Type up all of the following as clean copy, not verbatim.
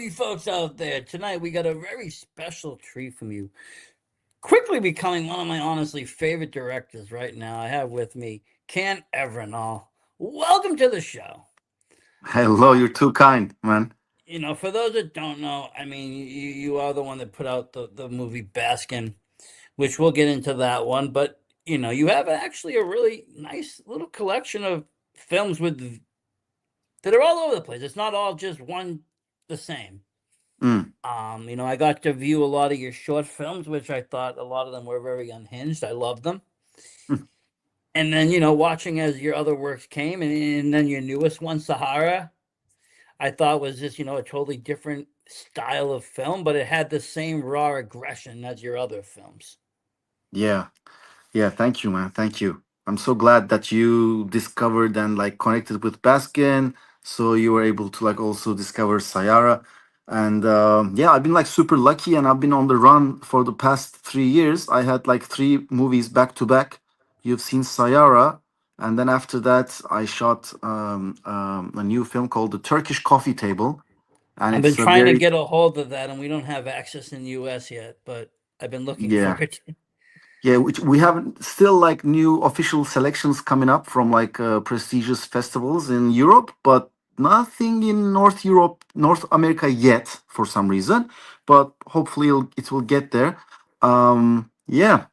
you folks out there. Tonight we got a very special treat from you. Quickly becoming one of my honestly favorite directors right now. I have with me Can Evernol. Welcome to the show. Hello, Uh, you're too kind, man. for those that don't know, I mean, you are the one that put out the movie Baskin, which we'll get into that one. But, you have actually a really nice little collection of films that are all over the place. It's not all just one the same. Mm. I got to view a lot of your short films, which I thought a lot of them were very unhinged. I loved them. And then, watching as your other works came, and then your newest one, Sahara, I thought was just, a totally different style of film, but it had the same raw aggression as your other films. Yeah, yeah. Thank you, man. Thank you. I'm so glad that you discovered and like connected with Baskin, so you were able to like also discover Sayara. And yeah, I've been like super lucky, and I've been on the run for the past 3 years. I had like three movies back to back. You've seen Sayara, and then after that, I shot a new film called The Turkish Coffee Table, and I've been it's a trying to very get a hold of that, and we don't have access in the US yet, but I've been looking for yeah. it. Yeah, which we have still like new official selections coming up from like prestigious festivals in Europe, but nothing in North Europe, North America yet for some reason. But hopefully it will get there. Yeah,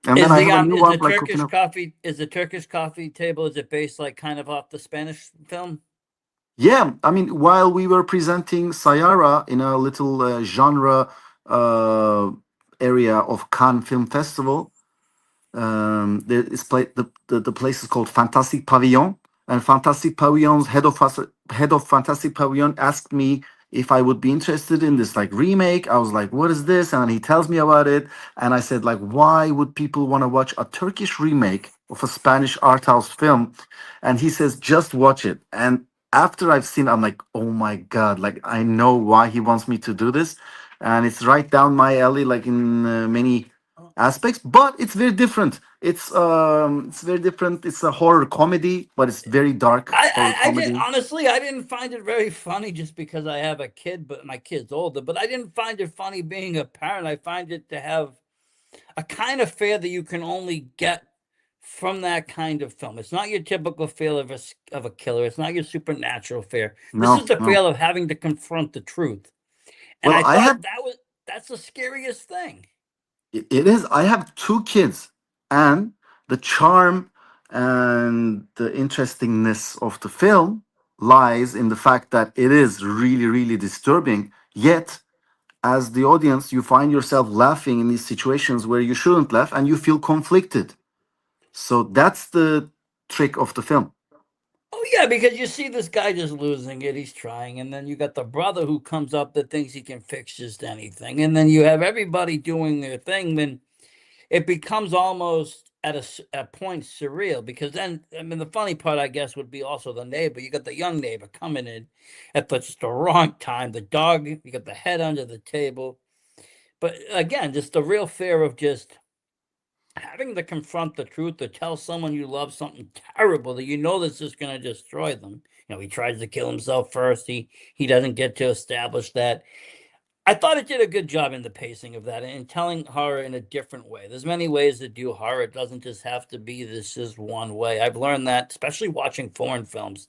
and then Is I the have a new is one the like cooking Turkish up. coffee is the Turkish coffee table, is it based like kind of off the Spanish film? Yeah, I mean, while we were presenting Sayara in a little genre uh, area of Cannes Film Festival, there is the place is called Fantastic Pavilion, and Fantastic Pavillion's head of Fantastic Pavilion asked me if I would be interested in this like remake. I was like, "What is this?" And he tells me about it, and I said, "Like, why would people want to watch a Turkish remake of a Spanish art house film?" And he says, "Just watch it." And after I've seen, I'm like, "Oh my god!" Like, I know why he wants me to do this, and it's right down my alley, like in many aspects, but it's very different. It's very different. It's a horror comedy, but it's very dark horror I did comedy. honestly, I didn't find it very funny just because I have a kid, but my kid's older. But I didn't find it funny being a parent. I find it to have a kind of fare that you can only get from that kind of film. It's not your typical feel of a killer. It's not your supernatural fare. This is No, the no. feel of having to confront the truth. And Well, I I thought have that's the scariest thing. it is. I have two kids, and the charm and the interestingness of the film lies in the fact that it is really, really disturbing. Yet, as the audience, you find yourself laughing in these situations where you shouldn't laugh, and you feel conflicted. So that's the trick of the film. Oh yeah, because you see this guy just losing it, he's trying, and then you got the brother who comes up that thinks he can fix just anything, and then you have everybody doing their thing. Then it becomes almost at a point surreal because then I mean the funny part I guess would be also the neighbor. You got the young neighbor coming in at just the wrong time. The dog, you got the head under the table, but again, just the real fear of just having to confront the truth to tell someone you love something terrible that you know that's just going to destroy them. He tries to kill himself first. He doesn't get to establish that. I thought it did a good job in the pacing of that and telling horror in a different way. There's many ways to do horror. It doesn't just have to be this is one way. I've learned that, especially watching foreign films,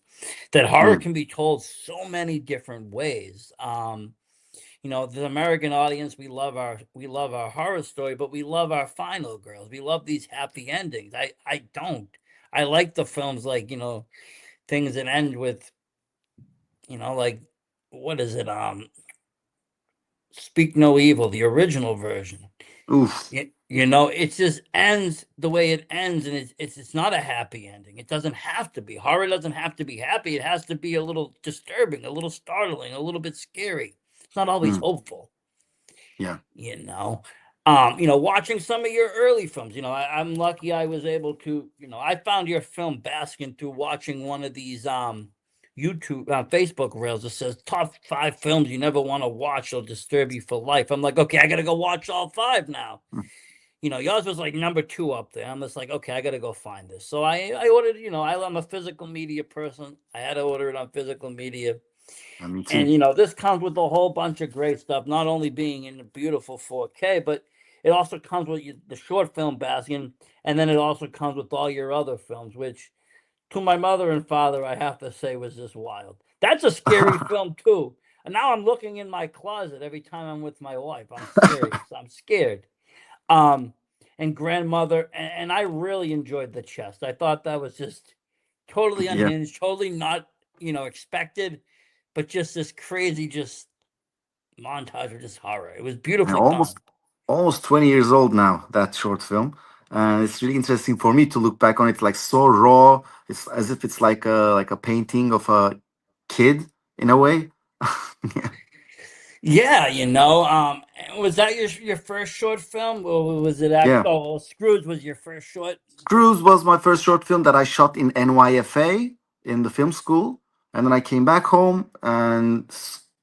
that horror Mm, can be told so many different ways. The American audience, we love our horror story, but we love our final girls. We love these happy endings. I don't. I like the films like, things that end with, like what is it? Speak No Evil, the original version. oof. It just ends the way it ends, and it's not a happy ending. It doesn't have to be. Horror doesn't have to be happy. It has to be a little disturbing, a little startling, a little bit scary. It's not always Mm, hopeful. yeah. you know Watching some of your early films, I'm lucky I was able to, I found your film Baskin through watching one of these YouTube Facebook reels that says top 5 films you never want to watch, they'll disturb you for life. I'm like, okay, I gotta go watch all 5 now. Mm, Yours was like number 2 up there. I'm just like, okay, I gotta go find this. So I ordered, I'm a physical media person. I had to order it on physical media. Me And too. this comes with a whole bunch of great stuff, not only being in a beautiful 4K, but it also comes with the short film Baskin, and then it also comes with all your other films, which to my mother and father, I have to say, was just wild. That's a scary film too. And now I'm looking in my closet every time I'm with my wife. I'm serious. I'm scared. Um, and grandmother, and I really enjoyed the chest. I thought that was just totally Yeah. unhinged, totally not expected, but just this crazy just montage of just horror. It was Yeah, beautifully done. almost 20 years old now, that short film. And it's really interesting for me to look back on it, like so raw. It's as if it's like a painting of a kid in a way. Yeah. Yeah, was that your first short film, or was it Yeah. actually? Oh, well, Scrooge was your first short. Screws was my first short film that I shot in NYFA in the film school. And then I came back home, and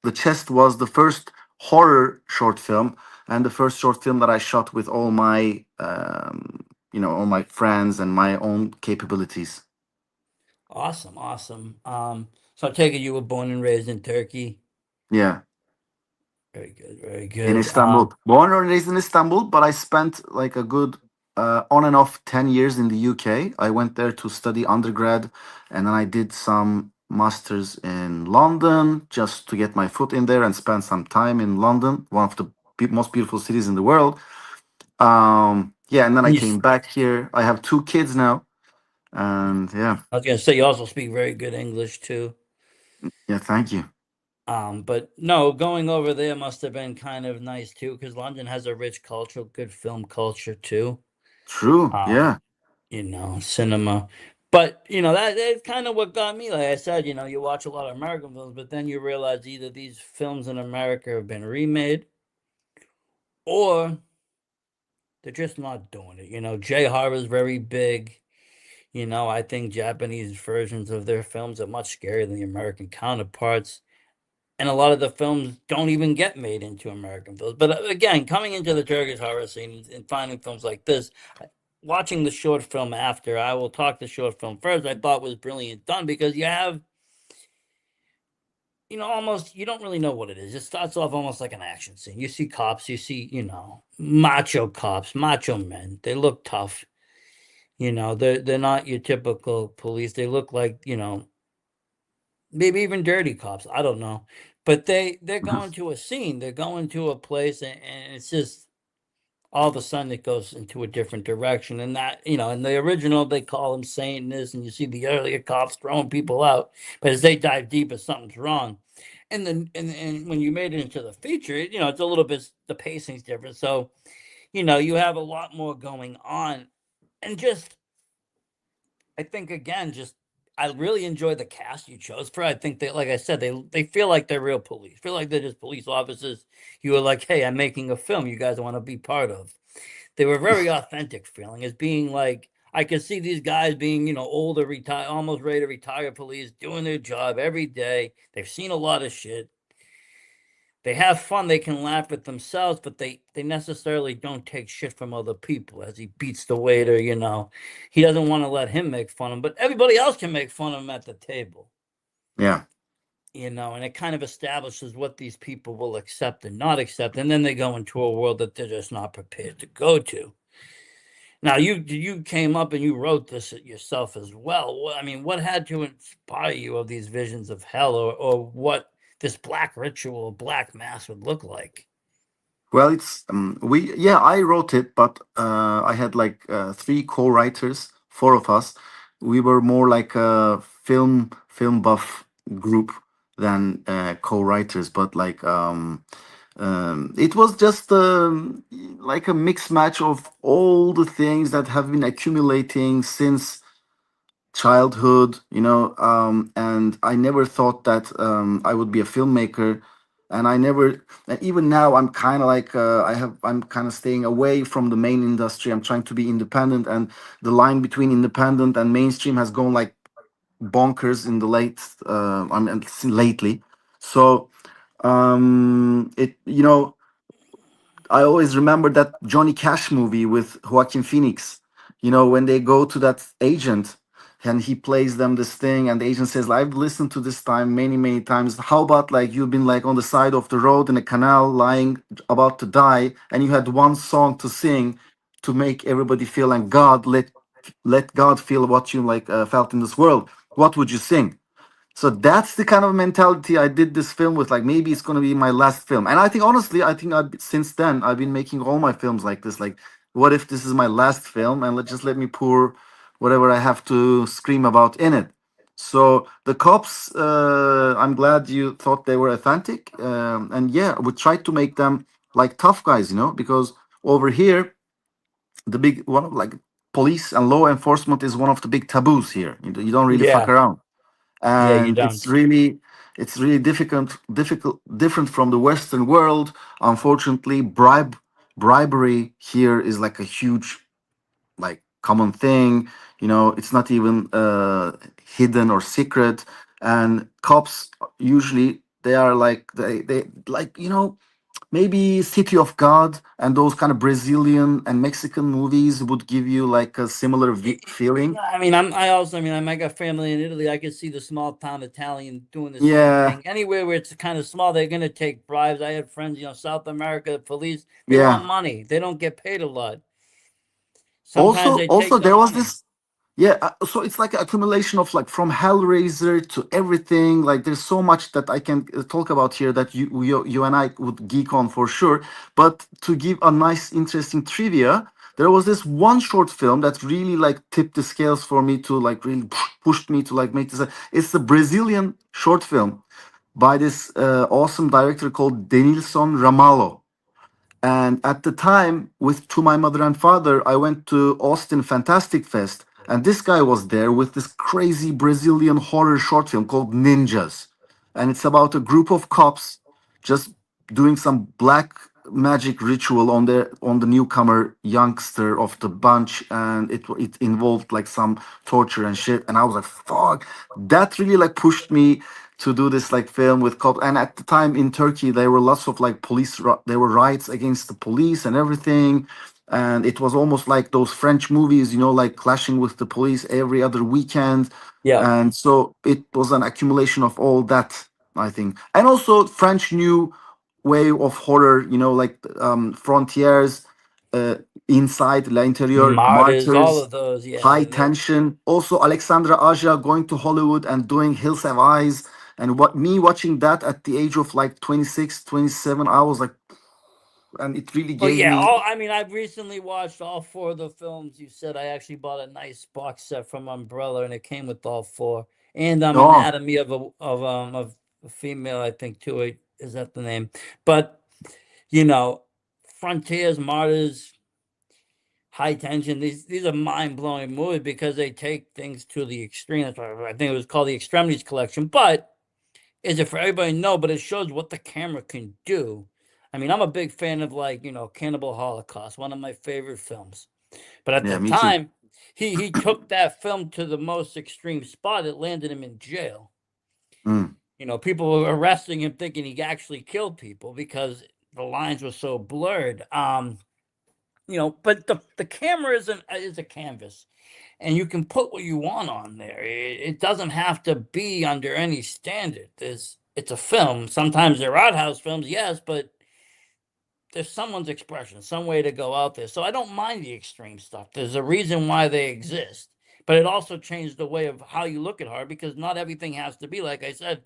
The Chest was the first horror short film and the first short film that I shot with all my friends and my own capabilities. Awesome, awesome. So I take it you were born and raised in Turkey. Yeah. Very good, very In good. Istanbul. Born and raised in Istanbul, but I spent like a good on and off 10 years in the UK. I went there to study undergrad, and then I did some masters in London just to get my foot in there and spend some time in London, one of the most beautiful cities in the world. Yeah, and then I And came back here. I have two kids now, and yeah, I was gonna say you also speak very good English too. yeah, thank you. But no, going over there must have been kind of nice too, because London has a rich culture, good film culture too. True, Um, yeah. cinema. But that's kind of what got me. Like I said, you watch a lot of American films, but then you realize either these films in America have been remade or they're just not doing it. J horror is very big. I think Japanese versions of their films are much scarier than the American counterparts. And a lot of the films don't even get made into American films. But again, coming into the Turkish horror scene and finding films like this, watching the short film after, I will talk the short film first. I thought was brilliant done because you have, almost you don't really know what it is. It starts off almost like an action scene. You see cops, you see, macho cops, macho men. They look tough. They're not your typical police. They look like, maybe even dirty cops. I don't know. But they're going to a scene. They're going to a place, and it's just all of a sudden it goes into a different direction. And that, in the original they call him saying this, and you see the earlier cops throwing people out. But as they dive deeper, something's wrong. And then and when you made it into the feature, it's a little bit, the pacing's different. So, you have a lot more going on. And just, I think again, just I really enjoy the cast you chose for. I think they, like I said, they feel like they're real police. Feel like they're just police officers. You were like, hey, I'm making a film. You guys want to be part of. They were very authentic feeling as being like I could see these guys being, older, retired, almost ready to retire police, doing their job every day. They've seen a lot of shit. They have fun, they can laugh at themselves, but they necessarily don't take shit from other people as he beats the waiter, He doesn't want to let him make fun of him, but everybody else can make fun of him at the table. Yeah. And it kind of establishes what these people will accept and not accept, and then they go into a world that they're just not prepared to go to. Now, you came up and you wrote this yourself as well. I mean, what had to inspire you of these visions of hell, or what this black ritual, black mass would look like? Well, it's we yeah, I wrote it, but I had like three co-writers, four of us. We were more like a film buff group than co-writers, but like it was just like a mix match of all the things that have been accumulating since childhood, and I never thought that I would be a filmmaker. And and even now, I'm kind of like, I'm kind of staying away from the main industry. I'm trying to be independent, and the line between independent and mainstream has gone like bonkers in the lately. So, I always remember that Johnny Cash movie with Joaquin Phoenix. When they go to that agent, and he plays them this thing, and the agent says, I've listened to this time many times. How about like you've been like on the side of the road in a canal lying about to die, and you had one song to sing to make everybody feel, and God let God feel what you like felt in this world. What would you sing? So that's the kind of mentality I did this film with. Like maybe it's gonna be my last film, and I think honestly, I think since then I've been making all my films like this. Like, what if this is my last film, and let me pour whatever I have to scream about in it. So the cops, I'm glad you thought they were authentic, and yeah, we tried to make them like tough guys, because over here the big one of like police and law enforcement is one of the big taboos here. You don't really fuck Yeah. around, Yeah, you and don't. it's really difficult different from the western world. Unfortunately, bribery here is like a huge like common thing. It's not even hidden or secret. And cops usually they are like they like maybe City of God and those kind of Brazilian and Mexican movies would give you like a similar feeling. Yeah, I mean, I got family in Italy. I could see the small town Italian doing the same Yeah, thing. Anywhere where it's kind of small, they're gonna take bribes. I had friends, South America, the police, they want yeah. money. They don't get paid a lot. Sometimes Also, they also take the there was money. this. Yeah, so it's like an accumulation of like from Hellraiser to everything. Like there's so much that I can talk about here that you and I would geek on for sure. But to give a nice, interesting trivia, there was this one short film that really like tipped the scales for me to like really pushed me to like make this. It's a Brazilian short film by this awesome director called Denilson Ramalho. And at the time, with To My Mother and Father, I went to Austin Fantastic Fest, and this guy was there with this crazy Brazilian horror short film called Ninjas. And it's about a group of cops just doing some black magic ritual on the newcomer youngster of the bunch, and it involved like some torture and shit. And I was like, fuck, that really like pushed me to do this like film with cops. And at the time in Turkey, there were lots of like there were riots against the police and everything. And it was almost like those French movies, like clashing with the police every other weekend. Yeah. And so it was an accumulation of all that, I think. And also French new wave of horror, like Frontiers, uh, Inside, L'Intérieur, Martyrs, all Martyrs, of those. High Yeah. Tension. Also, Alexandra Aja going to Hollywood and doing Hills Have Eyes. And what me watching that at the age of like 26, 27, I was like, and it really Well, gave yeah. me, I've recently watched all four of the films you said. I actually bought a nice box set from Umbrella, and it came with all four. And oh, Anatomy of a female, I think too. Is that the name? But you know, Frontiers, Martyrs, High Tension. These are mind blowing movies because they take things to the extreme. That's why I think it was called the Extremities Collection. But is it for everybody? No, but it shows what the camera can do. I mean, I'm a big fan of like, Cannibal Holocaust, one of my favorite films. But at yeah, the me too. time, he took that film to the most extreme spot. It landed him in jail. Mm, People were arresting him thinking he actually killed people because the lines were so blurred. But the camera is a canvas, and you can put what you want on there. It doesn't have to be under any standard. It's a film. Sometimes they're art house films, yes, but there's someone's expression, some way to go out there. So I don't mind the extreme stuff. There's a reason why they exist. But it also changed the way of how you look at horror because not everything has to be, like I said,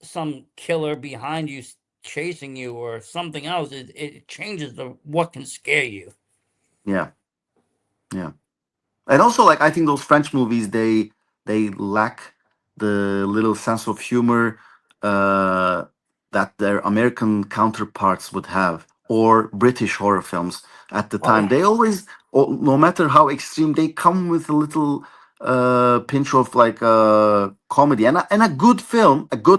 some killer behind you chasing you or something else. It changes what can scare you. yeah, yeah. And also like I think those French movies they lack the little sense of humor uh that their American counterparts would have, or British horror films at the Oh time. yeah. They always, no matter how extreme, they come with a little pinch of like comedy. And a good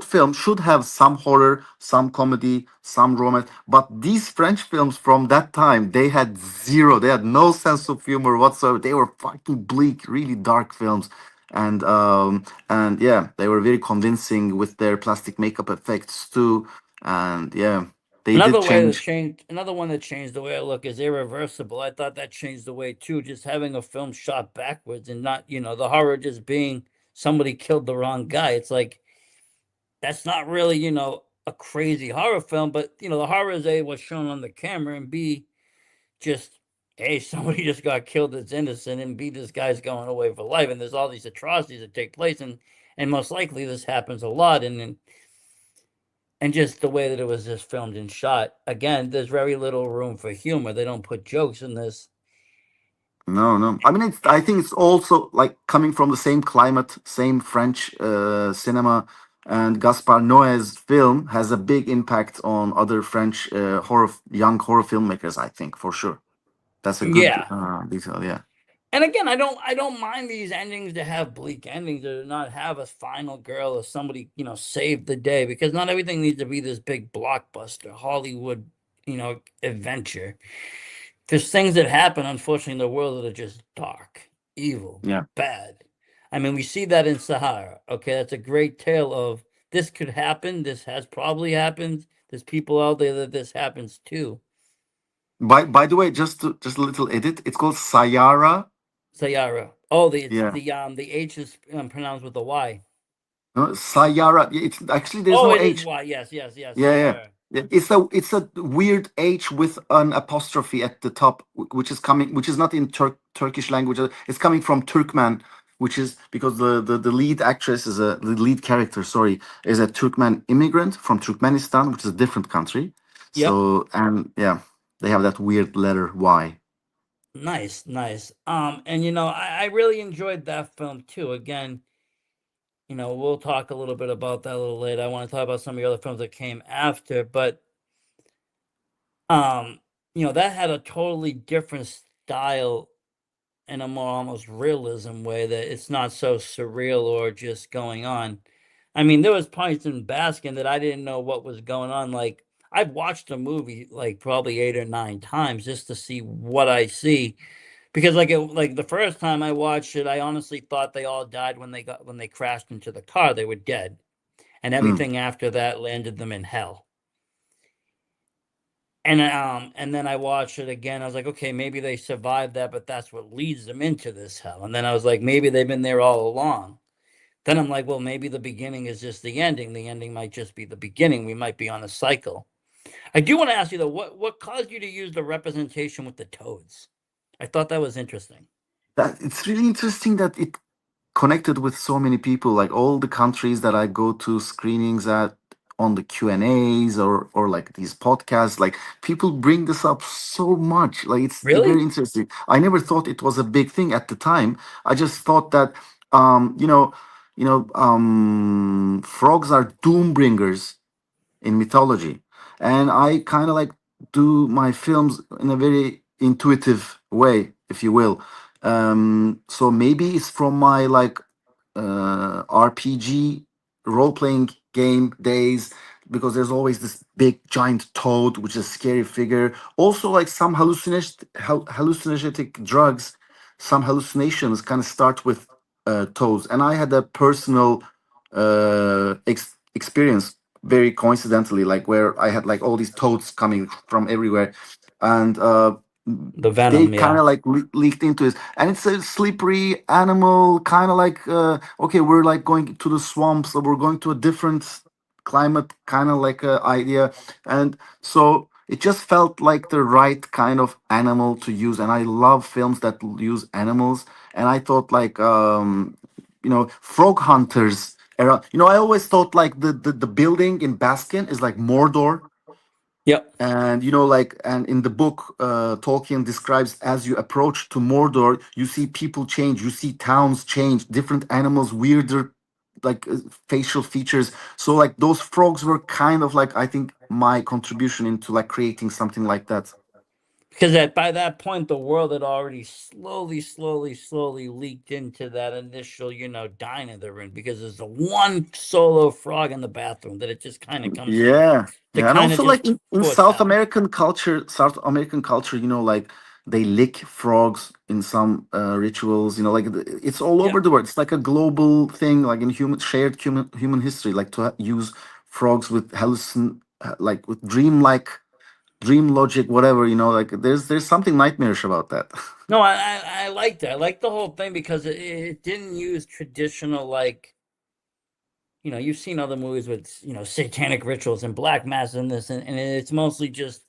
film should have some horror, some comedy, some romance. But these French films from that time, they had zero. They had no sense of humor whatsoever. They were fucking bleak, really dark films. And yeah, they were very convincing with their plastic makeup effects too. And yeah. They did change. Another one that changed the way I look is Irreversible. I thought that changed the way too, just having a film shot backwards and not, the horror just being somebody killed the wrong guy. It's like that's not really, a crazy horror film, but the horror is A, what's shown on the camera, and B, just A, somebody just got killed that's innocent, and B, this guy's going away for life, and there's all these atrocities that take place, and most likely this happens a lot, and just the way that it was just filmed and shot. Again, there's very little room for humor. They don't put jokes in this. No, no. I mean, I think it's also like coming from the same climate, same French cinema, and Gaspar Noé's film has a big impact on other French young horror filmmakers. I think for sure. That's a good Yeah. detail. Yeah. And again, I don't mind these endings to have bleak endings or to not have a final girl or somebody, save the day, because not everything needs to be this big blockbuster Hollywood, adventure. There's things that happen, unfortunately, in the world that are just dark, evil, Yeah. bad. I mean, we see that in Sahara. Okay, that's a great tale of this could happen. This has probably happened. There's people out there that this happens to. By the way, just a little edit. It's called Sayara. Sayara. Oh, Yeah. the H is pronounced with a Y. No, Sayara. Yeah, it's actually there's Oh, no it is H. Y. Yes, yes, yes. Yeah, yeah. Sayara. Yeah, it's a weird H with an apostrophe at the top, which is not in Turkish language. It's coming from Turkmen, which is because the lead actress the lead character, sorry, is a Turkmen immigrant from Turkmenistan, which is a different country. Yep. So and yeah, they have that weird letter Y. Nice, nice. And I really enjoyed that film too. Again, we'll talk a little bit about that a little later. I want to talk about some of the other films that came after, but um, that had a totally different style in a more almost realism way that it's not so surreal or just going on. I mean, there was points in Baskin that I didn't know what was going on. Like I've watched a movie like probably 8 or 9 times just to see what I see. Because like the first time I watched it, I honestly thought they all died when they crashed into the car. They were dead. And Mm. everything after that landed them in hell. And then I watched it again. I was like, okay, maybe they survived that, but that's what leads them into this hell. And then I was like, maybe they've been there all along. Then I'm like, well, maybe the beginning is just the ending. The ending might just be the beginning. We might be on a cycle. I do want to ask you though, what caused you to use the representation with the toads? I thought that was interesting. That it's really interesting that it connected with so many people, like all the countries that I go to screenings at, on the Q&As or like these podcasts, like people bring this up so much, like it's very Really? interesting. I never thought it was a big thing at the time. I just thought that frogs are doom bringers in mythology, and I kind of like do my films in a very intuitive way, if you will. So maybe it's from my like RPG role playing game days, because there's always this big giant toad, which is a scary figure. Also, like some hallucinogenic drugs, some hallucinations kind of start with toads, and I had a personal experience very coincidentally, like where I had like all these toads coming from everywhere, and The they venom, kind yeah. of like leaked into it, and it's a slippery animal, kind of like okay, we're like going to the swamps, or we're going to a different climate, kind of like a idea, and so it just felt like the right kind of animal to use, and I love films that use animals, and I thought like frog hunters era. I always thought like the building in Baskin is like Mordor, Yep. and and in the book Tolkien describes, as you approach to Mordor, you see people change, you see towns change, different animals, weirder like facial features. So like those frogs were kind of like, I think, my contribution into like creating something like that. Because by that point, the world had already slowly, slowly, slowly leaked into that initial, diner they're in. Because there's the one solo frog in the bathroom that it just kind of comes Yeah, to yeah, and kind of also just like in foretell. South American culture, like they lick frogs in some rituals. Like it's all Yeah. over the world. It's like a global thing, like in human history, like to use frogs with like with dream logic, whatever, like there's something nightmarish about that. No, I like that. I like the whole thing because it didn't use traditional, like, you've seen other movies with, satanic rituals and black mass and this, and it's mostly just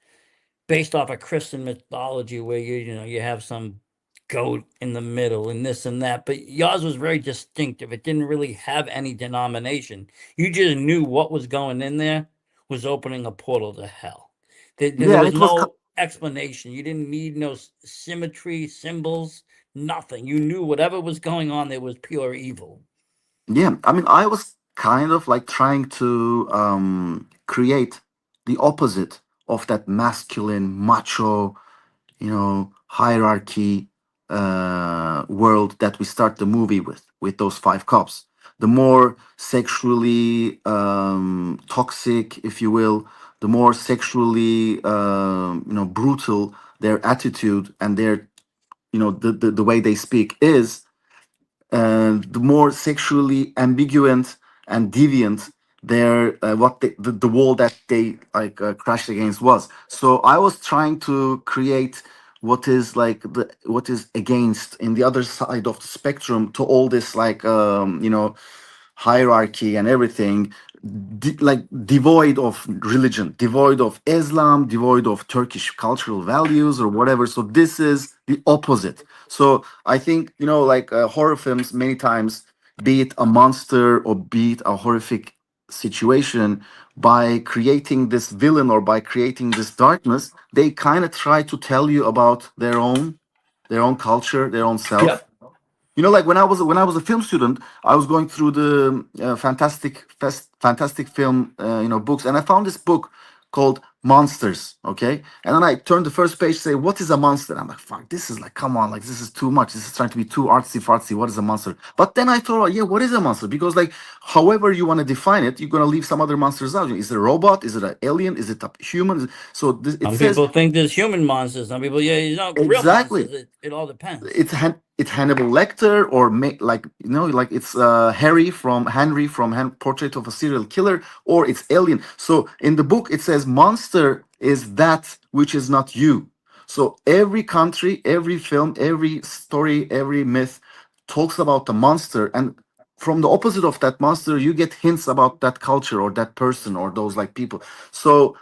based off of Christian mythology where you have some goat in the middle and this and that. But yours was very distinctive. It didn't really have any denomination. You just knew what was going in there was opening a portal to hell. There Yeah, was it was. no explanation. You didn't need no symmetry, symbols, nothing. You knew whatever was going on there was pure evil. Yeah, I mean, I was kind of like trying to create the opposite of that masculine, macho, hierarchy world that we start the movie with those five cops. The more sexually toxic, if you will, the more sexually brutal their attitude and their the way they speak is, the more sexually ambiguous and deviant their the wall that they like crashed against was. So I was trying to create what is against in the other side of the spectrum to all this like hierarchy and everything, like devoid of religion, devoid of Islam, devoid of Turkish cultural values or whatever. So this is the opposite. So I think like horror films many times, be it a monster or be it a horrific situation, by creating this villain or by creating this darkness, they kind of try to tell you about their own culture, their own self. Yep. Like when I was a film student, I was going through the fantastic film books, and I found this book called Monsters. Okay, and then I turned the first page, say, "What is a monster?" I'm like, "Fuck, this is like, come on, like this is too much. This is trying to be too artsy fartsy. What is a monster?" But then I thought, yeah, what is a monster? Because like, however you want to define it, you're gonna leave some other monsters out. Is it a robot? Is it an alien? Is it a human? So it Some says people think there's human monsters. Some people, yeah, real exactly. monsters. It all depends. It's Hannibal Lecter, or like like it's Henry from Portrait of a Serial Killer, or it's Alien. So in the book it says monster is that which is not you. So every country, every film, every story, every myth talks about the monster, and from the opposite of that monster you get hints about that culture or that person or those like people. So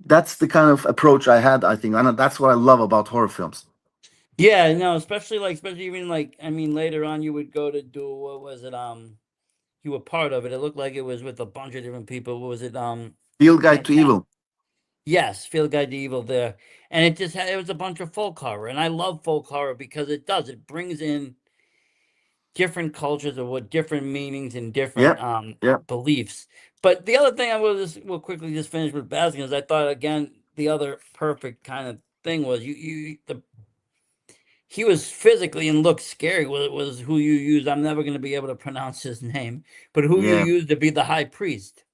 that's the kind of approach I had, I think, and that's what I love about horror films. Yeah, no, especially even like, I mean, later on you would go to do, what was it? You were part of it. It looked like it was with a bunch of different people. What was it? Field Guide to Fantastic. Evil. Yes, Field Guide to Evil there, and it was a bunch of folk horror, and I love folk horror because it brings in different cultures or what different meanings and different Yeah, yeah, beliefs. But the other thing will quickly just finish with Baskin is I thought again the other perfect kind of thing was he was physically and looked scary. Was who you used. I'm never going to be able to pronounce his name, but who you yeah, used to be the high priest.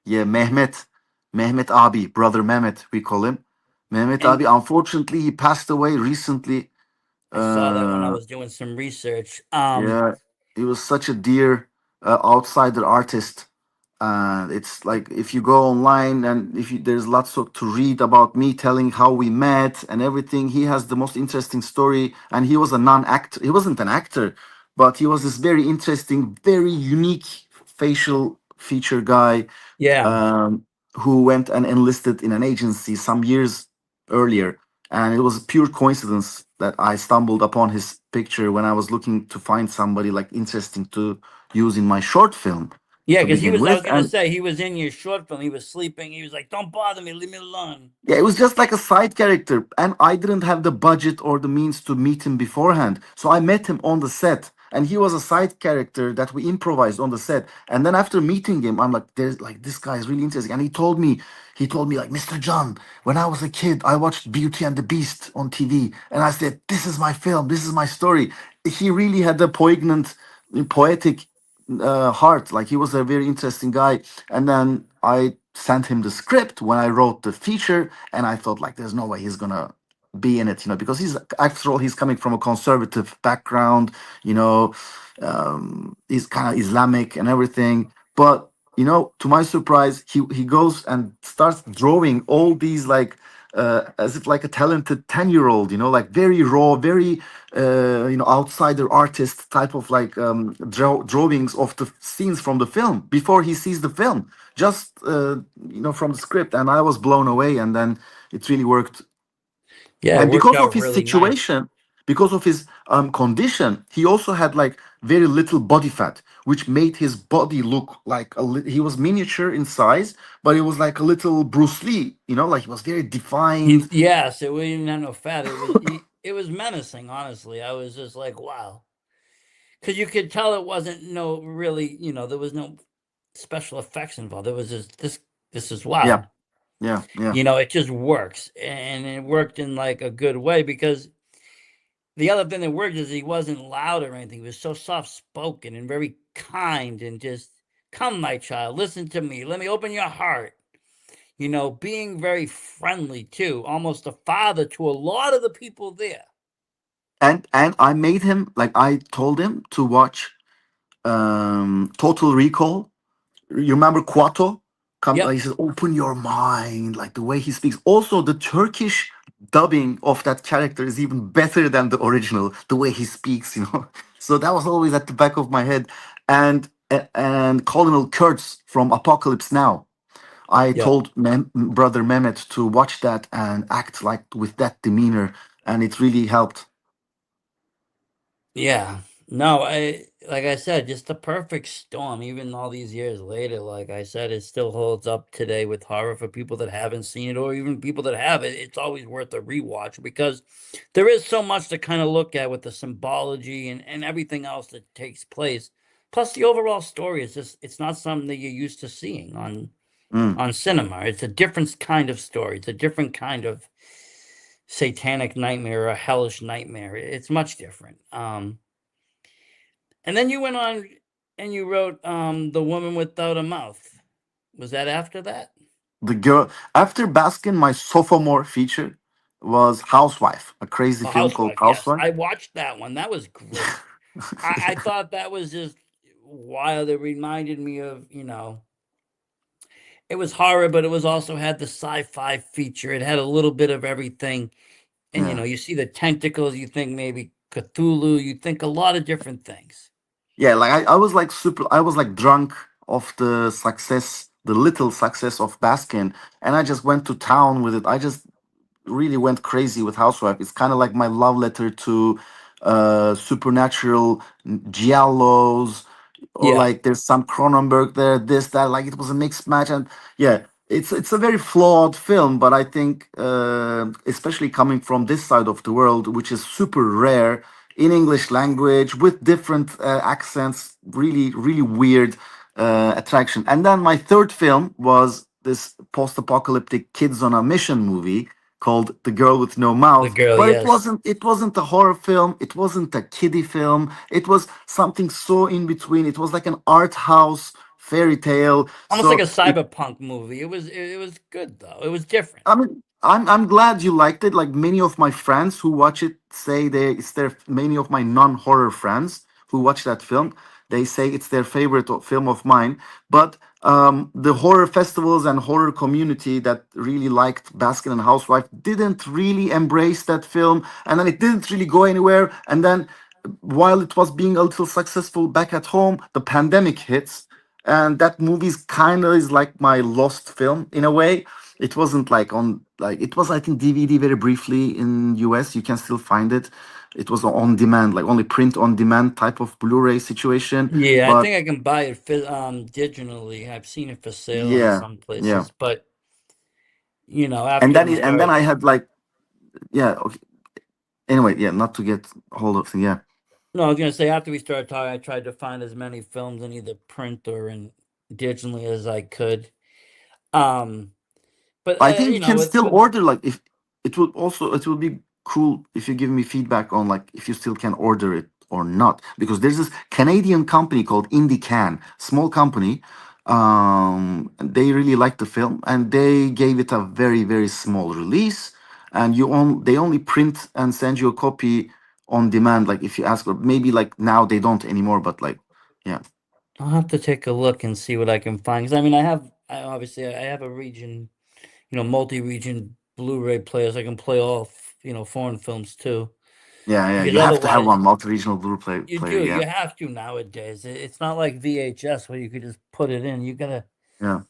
yeah. Mehmet Abi, brother Mehmet, we call him. Mehmet And Abi. Unfortunately, he passed away recently. I saw that when I Uh, was doing some research. yeah, he was such a dear outsider artist. It's like if you go online and if there's lots to read about me telling how we met and everything. He has the most interesting story, and he was a non-actor. He wasn't an actor, but he was this very interesting, very unique facial feature guy, Yeah, um, who went and enlisted in an agency some years earlier. And it was a pure coincidence that I stumbled upon his picture when I was looking to find somebody like interesting to use in my short film yeah, to because he begin was. I with. was going to And say he was in your short film. He was sleeping. He was like, "Don't bother me. Leave me alone." yeah, it was just like a side character, and I didn't have the budget or the means to meet him beforehand. So I met him on the set, and he was a side character that we improvised on the set. And then after meeting him, I'm like, "There's like this guy is really interesting." And he told me like, "Mr. John, when I was a kid, I watched Beauty and the Beast on TV, and I said, this is my film, this is my story." He really had a poignant, poetic heart. Like he was a very interesting guy. And then I sent him the script when I wrote the feature, and I thought like, there's no way he's gonna be in it, because he's after all he's coming from a conservative background, you know, he's kind of Islamic and everything, but. you know, to my surprise, he goes and starts drawing all these like as if like a talented 10-year-old, you know, like very raw, very you know, outsider artist type of like drawings of the scenes from the film before he sees the film, just you know, from the script. And I was blown away, and then it really worked. Yeah, it And worked because of out his really nice. situation, because of his condition, he also had like very little body fat, which made his body look like he was miniature in size, but it was like a little Bruce Lee, you know, like he was very defined. Yes, it didn't have no fat. It was menacing. Honestly, I was just like, wow, because you could tell it wasn't no really, there was no special effects involved. It was just this. This is Yeah, wow. yeah, yeah. It just works, and it worked in like a good way because the other thing that worked is he wasn't loud or anything. He was so soft spoken and very kind and just, come, my child, listen to me. Let me open your heart. Being very friendly too, almost a father to a lot of the people there. And I made him like, I told him to watch Total Recall. You remember Quato? Come, Yep. he says, open your mind. Like the way he speaks. Also, the Turkish dubbing of that character is even better than the original. The way he speaks, you know. So that was always at the back of my head. And Colonel Kurtz from Apocalypse Now. I Yep. told brother Mehmet to watch that and act like with that demeanor, and it really helped. Yeah. No, like I said, just the perfect storm. Even all these years later, like I said, it still holds up today with horror for people that haven't seen it, or even people that have it. It's always worth a rewatch because there is so much to kind of look at with the symbology and everything else that takes place. Plus, the overall story is just, it's not something that you're used to seeing Mm. on cinema. It's a different kind of story. It's a different kind of satanic nightmare or a hellish nightmare. It's much different. And then you went on and you wrote The Woman Without a Mouth. Was that after that? The girl after Baskin, my sophomore feature was Housewife, a crazy Oh, film called Housewife. Yes, Housewife. I watched that one. That was great. I thought that was just wild. It reminded me of, it was horror, but it was also had the sci-fi feature. It had a little bit of everything. And Yeah. you see the tentacles, you think maybe Cthulhu, you think a lot of different things. Yeah, like I was like super, I was like drunk of the success, the little success of Baskin, and I just went to town with it. I just really went crazy with Housewife. It's kind of like my love letter to supernatural giallos, or Yeah. like there's some Cronenberg there, this, that. Like it was a mixed match, and yeah, it's a very flawed film. But I think, especially coming from this side of the world, which is super rare in English language with different accents, really really weird attraction. And then my third film was this post-apocalyptic kids on a mission movie called The Girl with No The Mouth. girl, But it yes. wasn't it wasn't a horror film, it wasn't a kiddie film, it was something so in between. It was like an art house fairy tale. Almost like So a it, cyberpunk movie. It was good though. It was different. I mean, I'm glad you liked it. Like many of my friends who watch it say it's their, many of my non-horror friends who watch that film, they say it's their favorite film of mine. But the horror festivals and horror community that really liked Baskin and Housewife didn't really embrace that film, and then it didn't really go anywhere. And then while it was being a little successful back at home, the pandemic hits, and that movie's kind of is like my lost film in a way. It wasn't like on, like it was, I think, DVD very briefly in US. You can still find it. It was on demand, like only print on demand type of Blu-ray situation. Yeah, I But think I can buy it digitally. I've seen it for sale in yeah, some yeah. places, but And after then we and then started, I had like, yeah. Okay. Anyway, yeah. Not to get hold of, yeah. no, I was gonna say after we started talking, I tried to find as many films in either print or in digitally as I could. Um, but I think you can still with order, like if it will also, it will be cool if you give me feedback on like if you still can order it or not, because there's this Canadian company called IndieCan, small company. They really liked the film and they gave it a very very small release, and they only print and send you a copy on demand, like if you ask, or maybe like now they don't anymore, but like, yeah. I'll have to take a look and see what I can find. Because I mean, obviously I have a region, multi-region Blu-ray players. I can play all foreign films too. Yeah, yeah. Because You have to have otherwise, one multi-regional you player. do. Yeah, You have to nowadays. It's not like VHS where you could just put it in. You gotta. yeah,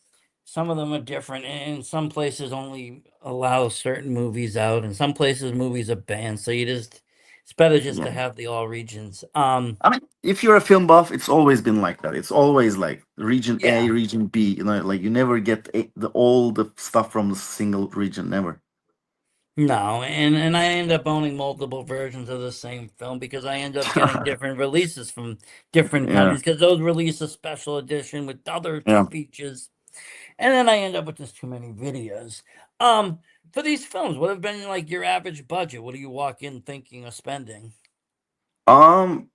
Some of them are different, and some places only allow certain movies out, and some places movies are banned. So it's better just yeah. to have the all regions. I mean, if you're a film buff, it's always been like that. It's always like region A, Yeah. region B. You know, like you never get all the stuff from the single region. Never. No, and I end up owning multiple versions of the same film because I end up getting different releases from different Yeah, companies because those release a special edition with other yeah. features, and then I end up with just too many videos. Um, for these films, what have been like your average budget? What do you walk in thinking of spending? Um,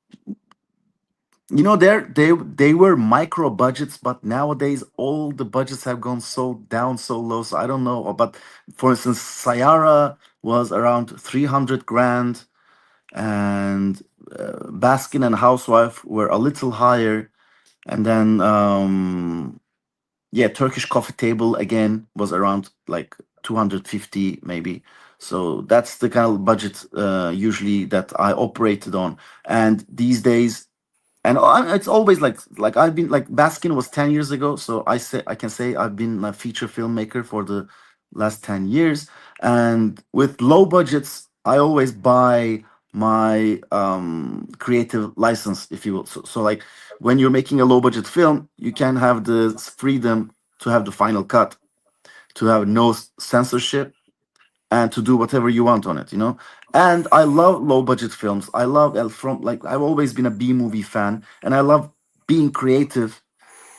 they were micro budgets, but nowadays all the budgets have gone so down, so low. So I don't know. But for instance, Sayara was around 300 grand, and Baskin and Housewife were a little higher, and then yeah, Turkish coffee table again was around like 250 maybe. So that's the kind of budget usually that I operated on. And these days, and it's always like I've been like Baskin was 10 years ago, so I can say I've been a feature filmmaker for the last 10 years. And with low budgets, I always buy my creative license, if you will. So like when you're making a low budget film, you can have the freedom to have the final cut, to have no censorship, and to do whatever you want on it, you know. And I love low budget films. I love from like I've always been a B movie fan, and I love being creative.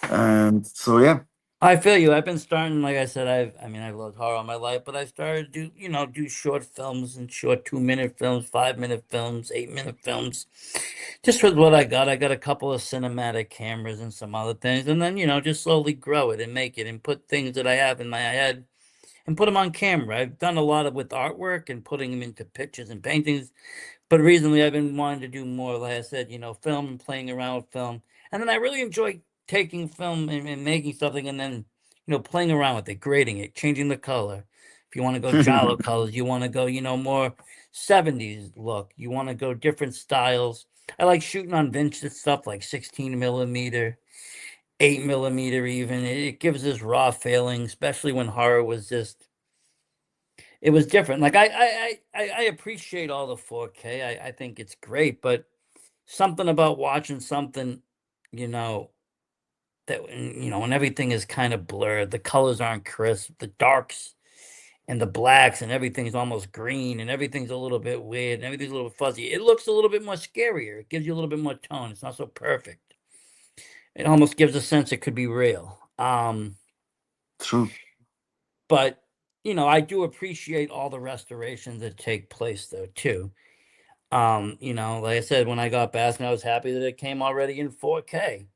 And so yeah. I feel you. I've been starting, like I said, I've loved horror all my life, but I started to do short films and short 2-minute films, 5-minute films, 8-minute films. Just with what I got. I got a couple of cinematic cameras and some other things, and then, just slowly grow it and make it and put things that I have in my head and put them on camera. I've done a lot of with artwork and putting them into pictures and paintings. But recently, I've been wanting to do more, like I said, film and playing around with film. And then I really enjoy taking film and making something and then, playing around with it, grading it, changing the color. If you want to go giallo colors, you want to go, more 70s look, you want to go different styles. I like shooting on vintage stuff like 16 millimeter, 8 millimeter, even. It gives this raw feeling, especially when horror was just it was different. Like I appreciate all the 4K. I think it's great, but something about watching something, you know, when everything is kind of blurred, the colors aren't crisp, the darks and the blacks and everything's almost green and everything's a little bit weird and everything's a little fuzzy. It looks a little bit more scarier. It gives you a little bit more tone. It's not so perfect. It almost gives a sense it could be real. True. But I do appreciate all the restorations that take place though too. Like I said, when I got Baskin, I was happy that it came already in 4K.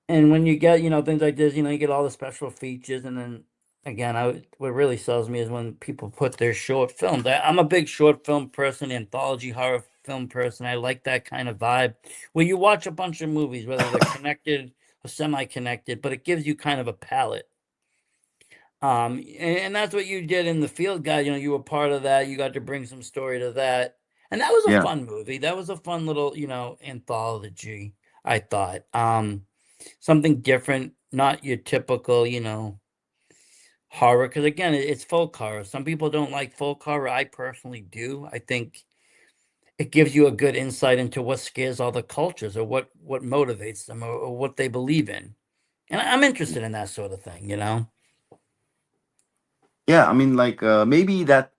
And when you get, things like this, you get all the special features. And then again, what really sells me is when people put their short films. I'm a big short film person, anthology horror film person. I like that kind of vibe where you watch a bunch of movies, whether they're connected or semi-connected, but it gives you kind of a palette. And that's what you did in the Field Guide. You were part of that. You got to bring some story to that, and that was a Yeah. fun movie. That was a fun little, anthology. I thought, something different, not your typical, horror. Because again, it's folk horror. Some people don't like folk horror. I personally do. I think it gives you a good insight into what scares all the cultures, or what motivates them, or what they believe in. And I'm interested in that sort of thing. Yeah, I mean like maybe that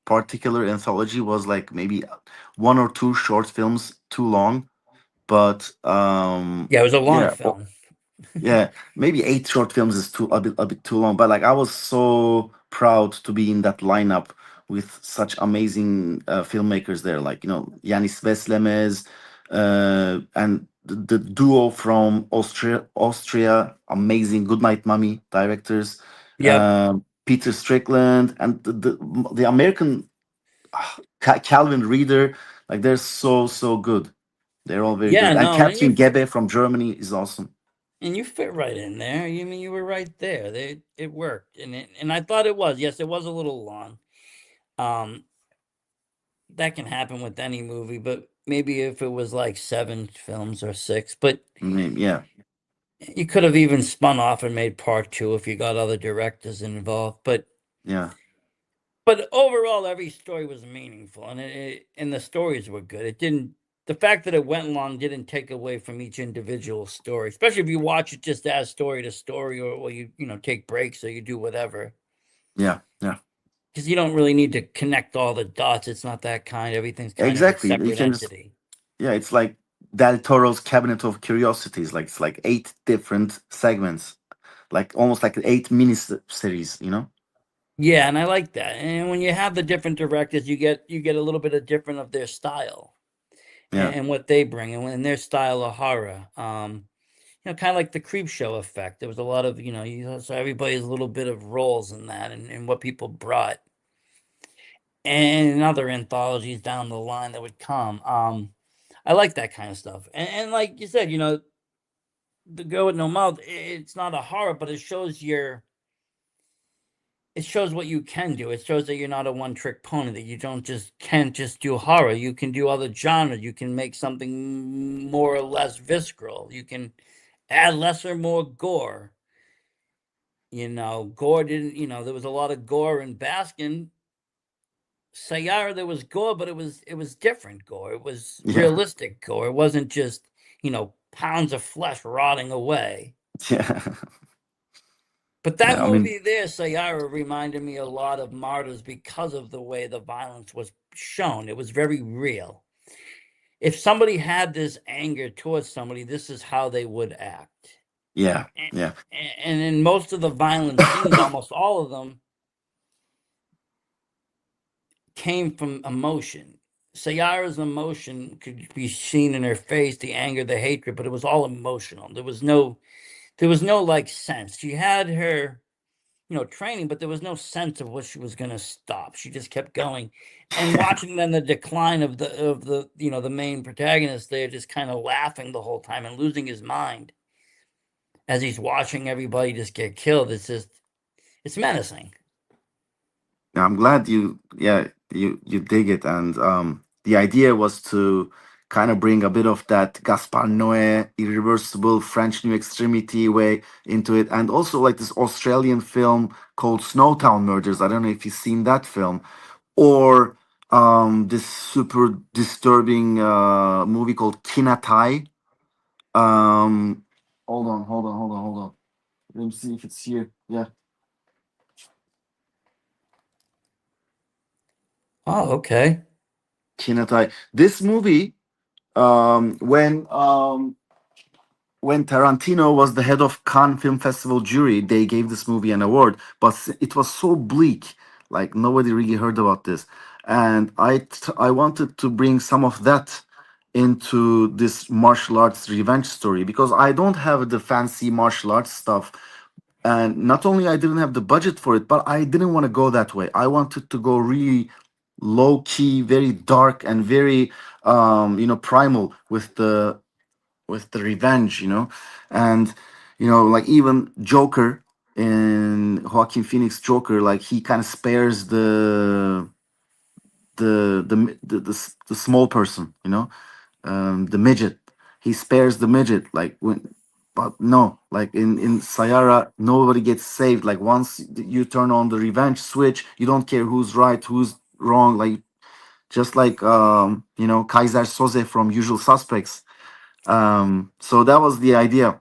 particular anthology was like maybe one or two short films too long, but Yeah, it was a long yeah. film. Yeah, maybe 8 short films is too a bit too long, but like I was so proud to be in that lineup with such amazing filmmakers there, like Yanis Veslemes, and the duo from Austria, amazing Goodnight Mommy directors, Yep. Peter Strickland, and the American Calvin Reeder, like they're so good. They're all very Yeah, good. And no, and Catherine Gebe from Germany is awesome. you fit right in there. You mean you were right there. It worked, and I thought it was. Yes, it was a little long. Um, that can happen with any movie, but maybe if it was like 7 films or 6, but Yeah, you could have even spun off and made part 2 if you got other directors involved. yeah, But overall, every story was meaningful, and the stories were good. It didn't. The fact that it went long didn't take away from each individual story, especially if you watch it just as story to story, or you take breaks or you do whatever, yeah, yeah. because you don't really need to connect all the dots. It's not that kind. Everything's kind of a Exactly. You separate can just, entity. yeah, it's like Del Toro's Cabinet of Curiosities. Like it's like 8 different segments, like almost like 8 mini series. Yeah, and I like that. And when you have the different directors, you get a little bit of different of their style Yeah, and what they bring and their style of horror. Kind of like the creep show effect. There was a lot of, so everybody's a little bit of roles in that and what people brought. And in other anthologies down the line that would come. I like that kind of stuff. And like you said, the girl with no mouth, it's not a horror, but it shows what you can do. It shows that you're not a one trick pony, that you don't just can't just do horror. You can do other genres. You can make something more or less visceral. You can add less or more gore. Gore didn't, there was a lot of gore in Baskin. Sayara, there was gore, but it was different gore. It was yeah, realistic gore. It wasn't just, pounds of flesh rotting away. yeah, But that yeah. I mean, movie there, Sayara, reminded me a lot of Martyrs because of the way the violence was shown. It was very real. If somebody had this anger towards somebody, this is how they would act. yeah, And, yeah, and in most of the violent scenes, almost all of them, came from emotion. Sayara's emotion could be seen in her face, the anger, the hatred, but it was all emotional. There was no like sense. She had her, training, but there was no sense of what she was going to stop. She just kept going. And yeah. watching then the decline of the main protagonist there, just kind of laughing the whole time and losing his mind as he's watching everybody just get killed. It's menacing. I'm glad you dig it, and the idea was to kind of bring a bit of that Gaspar Noé irreversible French New Extremity way into it, and also like this Australian film called Snowtown Murders. I don't know if you've seen that film, or this super disturbing movie called Kinatai. Um, hold on. Let me see if it's here. Yeah, Oh, okay. Kinatai. This movie, um, when um, when Tarantino was the head of Cannes Film Festival jury, they gave this movie an award, but it was so bleak, like nobody really heard about this, and I wanted to bring some of that into this martial arts revenge story because I don't have the fancy martial arts stuff, and not only I didn't have the budget for it, but I didn't want to go that way. I wanted to go really low key, very dark, and very primal with the revenge. And like even Joker in Joaquin Phoenix Joker, like he kind of spares the small person, the midget. He spares the midget, like when, but no, like in Sayara, nobody gets saved. Like once you turn on the revenge switch, you don't care who's right, who's wrong. Like just like Kaiser Soze from Usual Suspects. So that was the idea.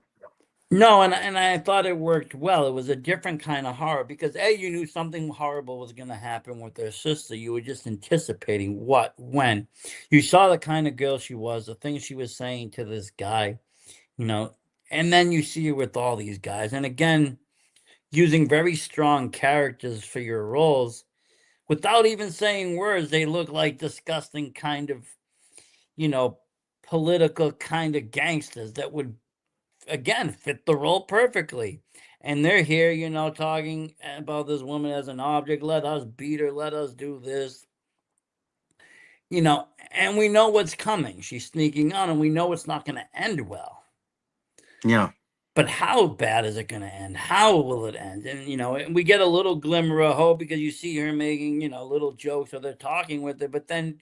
No, and I thought it worked well. It was a different kind of horror because you knew something horrible was going to happen with their sister. You were just anticipating what, when. You saw the kind of girl she was, the things she was saying to this guy, you know, and then you see her with all these guys. And again, using very strong characters for your roles without even saying words, they look like disgusting kind of, you know, political kind of gangsters that would again fit the role perfectly. And they're here, talking about this woman as an object. Let us beat her. Let us do this. and we know what's coming. She's sneaking on, and we know it's not going to end well. Yeah. But how bad is it going to end? How will it end? And and we get a little glimmer of hope because you see her making little jokes, or they're talking with her. But then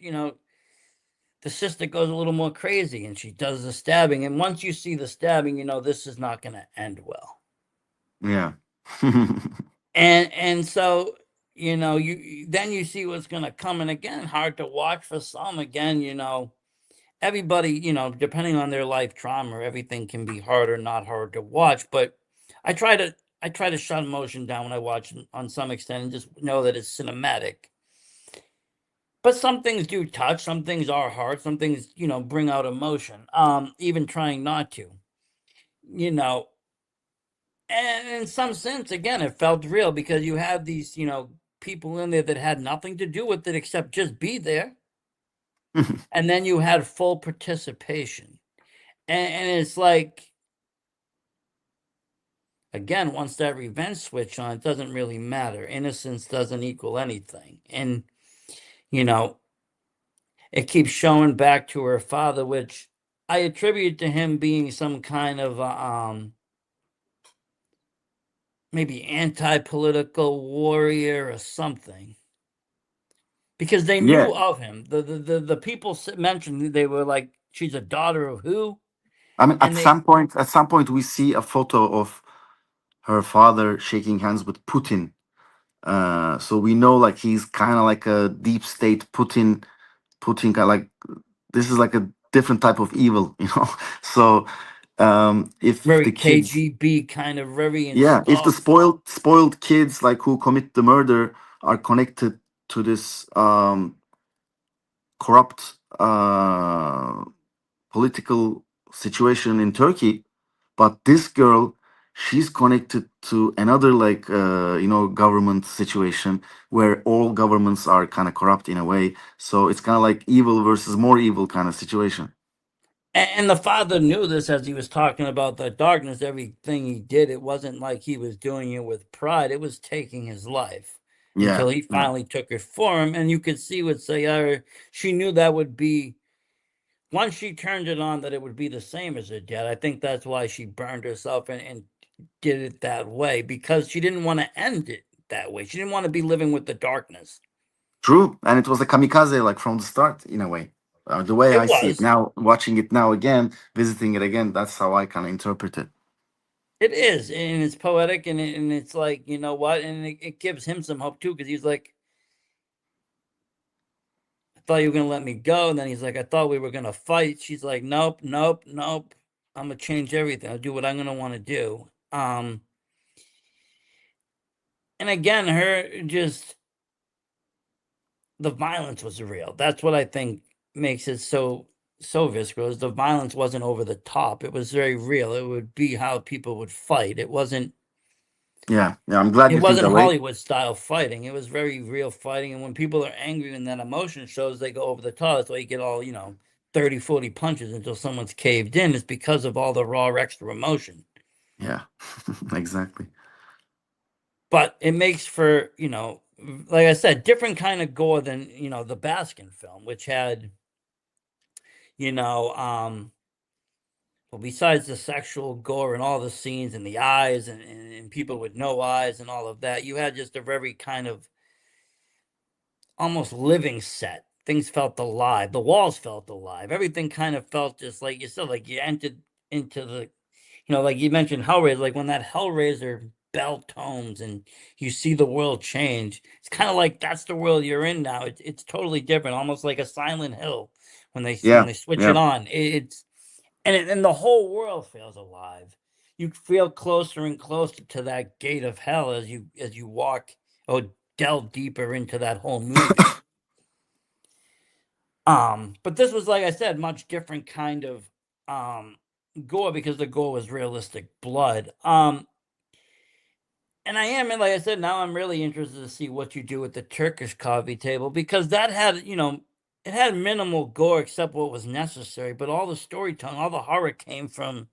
the sister goes a little more crazy, and she does the stabbing. And once you see the stabbing, this is not going to end well. Yeah. And so you then you see what's going to come. And again, hard to watch for some. Again, everybody, depending on their life trauma, everything can be hard or not hard to watch. But I try to I try to shut emotion down when I watch on some extent, and just know that it's cinematic. But some things do touch, some things are hard, some things, bring out emotion. Even trying not to, you know. And in some sense, again, it felt real because you have these, people in there that had nothing to do with it except just be there. And then you had full participation. And it's like, again, once that revenge switch on, it doesn't really matter. Innocence doesn't equal anything. And, you know, it keeps showing back to her father, which I attribute to him being some kind of maybe anti-political warrior or something, because they Yeah. knew of him. The people mentioned, they were like, she's a daughter of who, I mean, and they at some point, we see a photo of her father shaking hands with Putin. So we know like he's kind of like a deep state Putin. Putin kind of like this is like a different type of evil, you know. So if very the kids, KGB kind of very yeah, if the installed. spoiled kids like who commit the murder are connected to this corrupt political situation in Turkey, but this girl, she's connected to another like government situation where all governments are kind of corrupt in a way. So it's kind of like evil versus more evil kind of situation. And the father knew this as he was talking about the darkness. Everything he did, it wasn't like he was doing it with pride. It was taking his life Yeah, until he yeah, finally took it for him. And you could see with Sayara, she knew that would be, once she turned it on, that it would be the same as her dad. I think that's why she burned herself and did it that way, because she didn't want to end it that way. She didn't want to be living with the darkness. true. And it was a kamikaze like from the start in a way. The way It I see it was. now, watching it now again, visiting it again, that's how I kind of interpret it. It is, and it's poetic, and it's like, you know what, and it gives him some hope too, because he's like, I thought you were gonna let me go, and then he's like, I thought we were gonna fight. She's like, nope, nope, nope. I'm gonna change everything. I'll do what I'm gonna want to do. And again, her just the violence was real. That's what I think makes it so visceral. Is the violence wasn't over the top. It was very real. It would be how people would fight. Yeah, yeah. I'm glad It you think wasn't that way. Hollywood style fighting. It was very real fighting. And when people are angry and that emotion shows, they go over the top. That's why you get all, 30, 40 punches until someone's caved in. It's because of all the raw extra emotion. Yeah, exactly. But it makes for, like I said, different kind of gore than, the Baskin film, which had, you know, well, besides the sexual gore and all the scenes and the eyes and people with no eyes and all of that, you had just a very kind of almost living set. Things felt alive. The walls felt alive. Everything kind of felt just like you said, like you entered into the, like you mentioned Hellraiser, like when that Hellraiser bell tones and you see the world change. It's kind of like that's the world you're in now. It's totally different, almost like a Silent Hill when Yeah, they switch it yeah, on. It's and the whole world feels alive. You feel closer and closer to that gate of hell as you walk or delve deeper into that whole movie. But this was, like I said, much different kind of um gore, because the gore was realistic blood. And I am, and like I said, now I'm really interested to see what you do with the Turkish coffee table, because that had, it had minimal gore except what was necessary, but all the storytelling, all the horror came from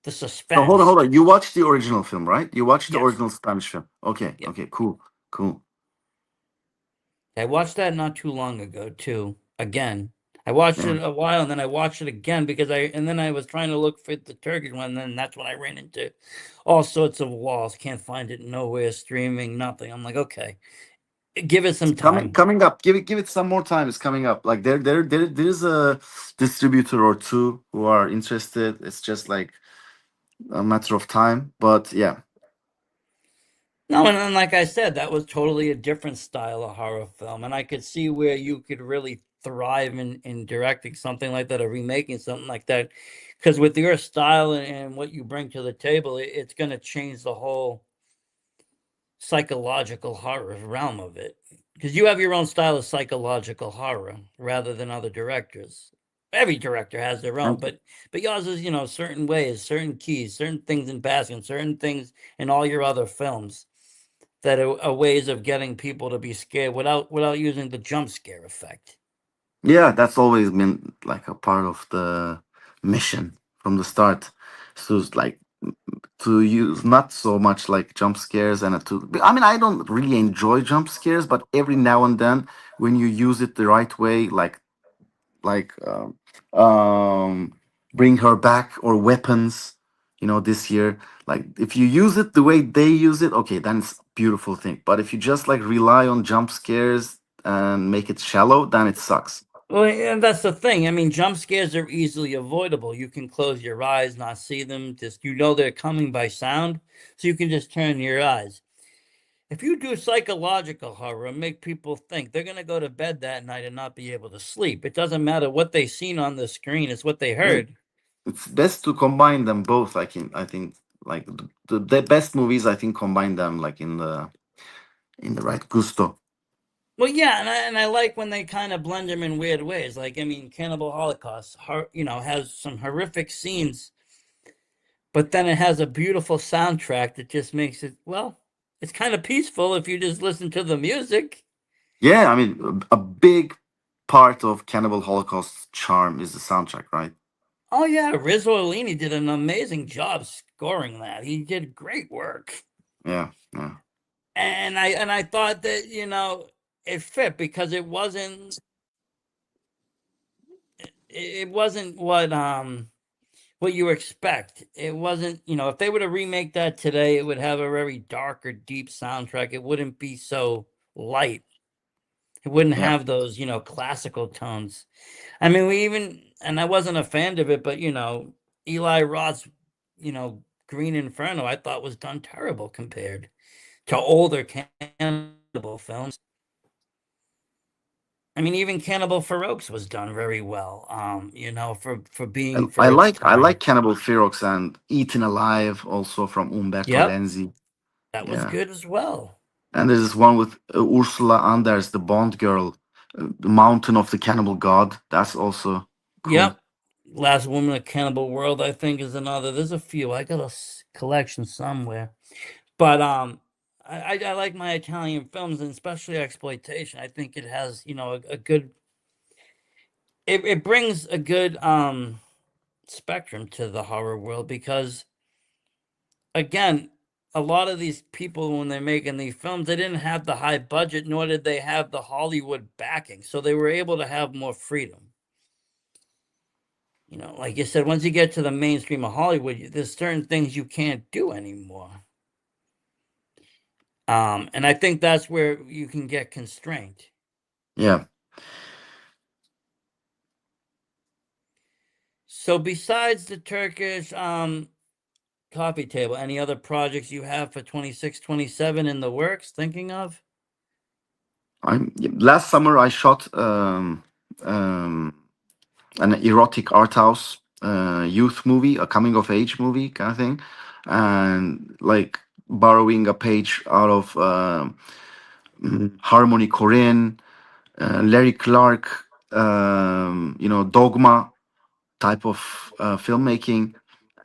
the So hold on, suspense. hold on. You watched the original film, right? You watched the Yes, original Spanish film. Okay, yeah. okay, cool, cool. I watched that not too long ago too. Again, I watched Yeah. it a while, and then I watched it again because and then I was trying to look for the Turkish one, and then that's when I ran into all sorts of walls. Can't find it nowhere, streaming, nothing. I'm like, okay, give it It's some time. coming up. Give it some more time. It's coming up. Like there's a distributor or two who are interested. It's just like a matter of time. But yeah, No, and then like I said, that was totally a different style of horror film, and I could see where you could really thrive in directing something like that or remaking something like that, because with your style and what you bring to the table, it's going to change the whole psychological horror realm of it. Because you have your own style of psychological horror rather than other directors. Every director has their own, thank you. but yours is, certain ways, certain keys, certain things in Baskin, certain things in all your other films that are ways of getting people to be scared without using the jump scare effect. Yeah, that's always been like a part of the mission from the start. So it's like to use not so much like jump scares and to. I mean, I don't really enjoy jump scares, but every now and then when you use it the right way, like bring her back or weapons, this year, like if you use it the way they use it, okay, then it's a beautiful thing. But if you just like rely on jump scares and make it shallow, then it sucks. Well, and that's the thing. I mean, jump scares are easily avoidable. You can close your eyes, not see them. Just they're coming by sound, so you can just turn your eyes. If you do psychological horror and make people think, they're going to go to bed that night and not be able to sleep. It doesn't matter what they seen on the screen; it's what they Yeah, heard. it's best to combine them both, like I think like the best movies, I think, combine them like in the right gusto. Well, yeah, and I like when they kind of blend them in weird ways. Like, I mean, Cannibal Holocaust, has some horrific scenes, but then it has a beautiful soundtrack that just makes it, well, it's kind of peaceful if you just listen to the music. Yeah, I mean, a big part of Cannibal Holocaust's charm is the soundtrack, right? Oh yeah, Riz Orlini did an amazing job scoring that. He did great work. Yeah, yeah, And I thought that, it fit because it wasn't what you expect. It wasn't, if they were to remake that today, it would have a very dark or deep soundtrack. It wouldn't be so light. It wouldn't yeah. have those, classical tones. I mean, and I wasn't a fan of it, but Eli Roth's, Green Inferno, I thought was done terrible compared to older Cannibal films. I mean, even Cannibal Ferox was done very well. For being I for its I like time. Cannibal Ferox and Eaten Alive, also from Umberto Yep, Lenzi. that was Yeah, good as well. and there's this one with Ursula Anders, the Bond girl, the Mountain of the Cannibal God. That's also cool. Yep. Last Woman of Cannibal World, I think, is another. There's a few. I got a collection somewhere. But I like my Italian films, and especially exploitation. I think it has, a good. It brings a good spectrum to the horror world because, again, a lot of these people when they're making these films, they didn't have the high budget, nor did they have the Hollywood backing, so they were able to have more freedom. Like you said, once you get to the mainstream of Hollywood, there's certain things you can't do anymore. And I think that's where you can get constrained. Yeah, So besides the Turkish coffee table, any other projects you have for 26, 27 in the works thinking of? last summer I shot um, an erotic art house youth movie, a coming of age movie kind of thing, and like borrowing a page out of Harmony Korine, Larry Clark, Dogma type of filmmaking,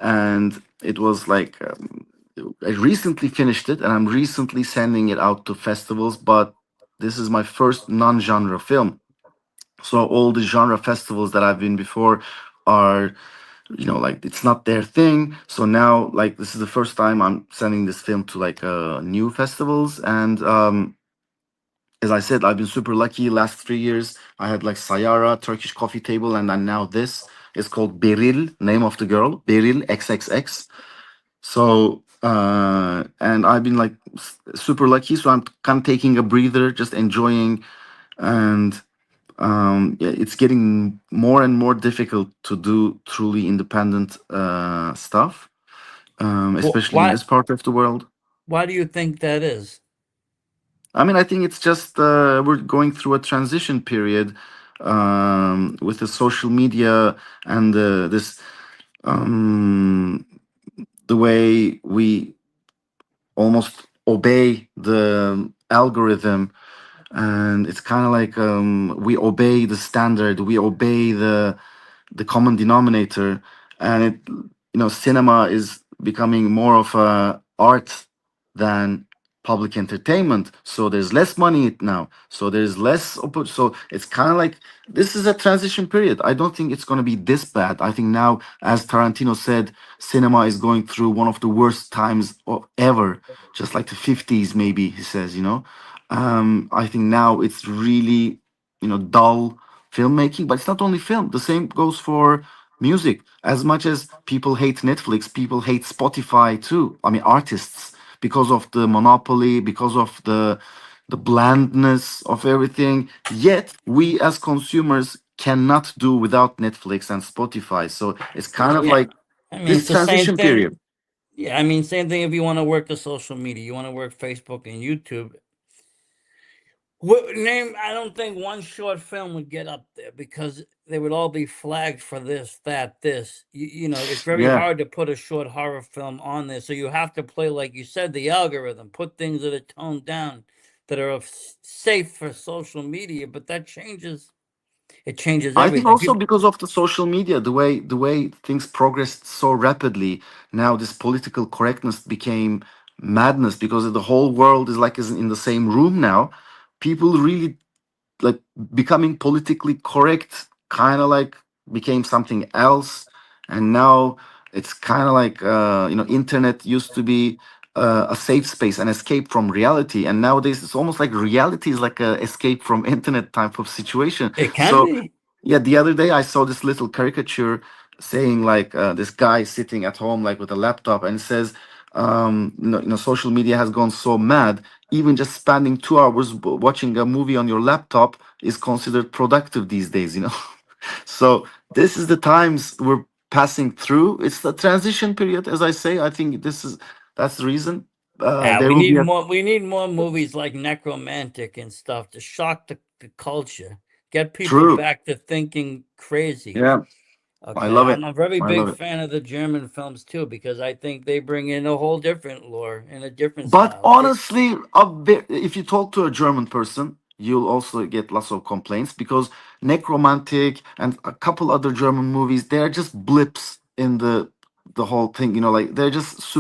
and it was like I recently finished it, and I'm recently sending it out to festivals, but this is my first non-genre film. So all the genre festivals that I've been before are, like it's not their thing. So now, like this is the first time I'm sending this film to like new festivals, and as I said, I've been super lucky. Last 3 years, I had like Sayara, Turkish coffee table, and then now this is called Beril, name of the girl, Beril XXX. So, and I've been like super lucky. So I'm kind of taking a breather, just enjoying, and yeah, it's getting more and more difficult to do truly independent stuff, especially in Why? this part of the world. Why do you think that is? I mean, I think it's just we're going through a transition period with the social media and this the way we almost obey the algorithm, and it's kind of like we obey the standard, we obey the common denominator, and it, cinema is becoming more of a art than public entertainment. So there's less money now, so there's less so it's kind of like this is a transition period. I don't think it's going to be this bad. I think now, as Tarantino said, cinema is going through one of the worst times ever, just like the 50s maybe, he says, I think now it's really, dull filmmaking. But it's not only film, the same goes for music. As much as people hate Netflix, people hate Spotify too. I mean, artists, because of the monopoly, because of the blandness of everything. Yet we as consumers cannot do without Netflix and Spotify. So it's kind of Yeah, like I mean this it's the same transition thing. period. Yeah, I mean same thing if you want to work the social media, you want to work Facebook and YouTube. What name? I don't think one short film would get up there because they would all be flagged for this, that, this. It's very Yeah. hard to put a short horror film on there. So you have to play, like you said, the algorithm, put things that are toned down, that are safe for social media. But that changes. It changes I think everything. also People. because of the social media, the way things progressed so rapidly, now this political correctness became madness because the whole world is in the same room now. People really like becoming politically correct kind of like became something else, and now it's kind of like internet used to be a safe space, an escape from reality, and nowadays it's almost like reality is like a escape from internet type of situation. It can So be. yeah, the other day I saw this little caricature saying like this guy sitting at home like with a laptop, and it says social media has gone so mad, even just spending 2 hours watching a movie on your laptop is considered productive these days. So this is the times we're passing through. It's the transition period, as I say. I think that's the reason. Yeah, There we will be need a more. We need more movies like Necromantic and stuff to shock the culture, get people true. back to thinking crazy. Yeah, I Okay, love it. I'm a very I big love it. fan of the German films too because I think they bring in a whole different lore and a different But style. honestly, if you talk to a German person, you'll also get lots of complaints because Necromantic and a couple other German movies, they're just blips in the whole thing. Like they're just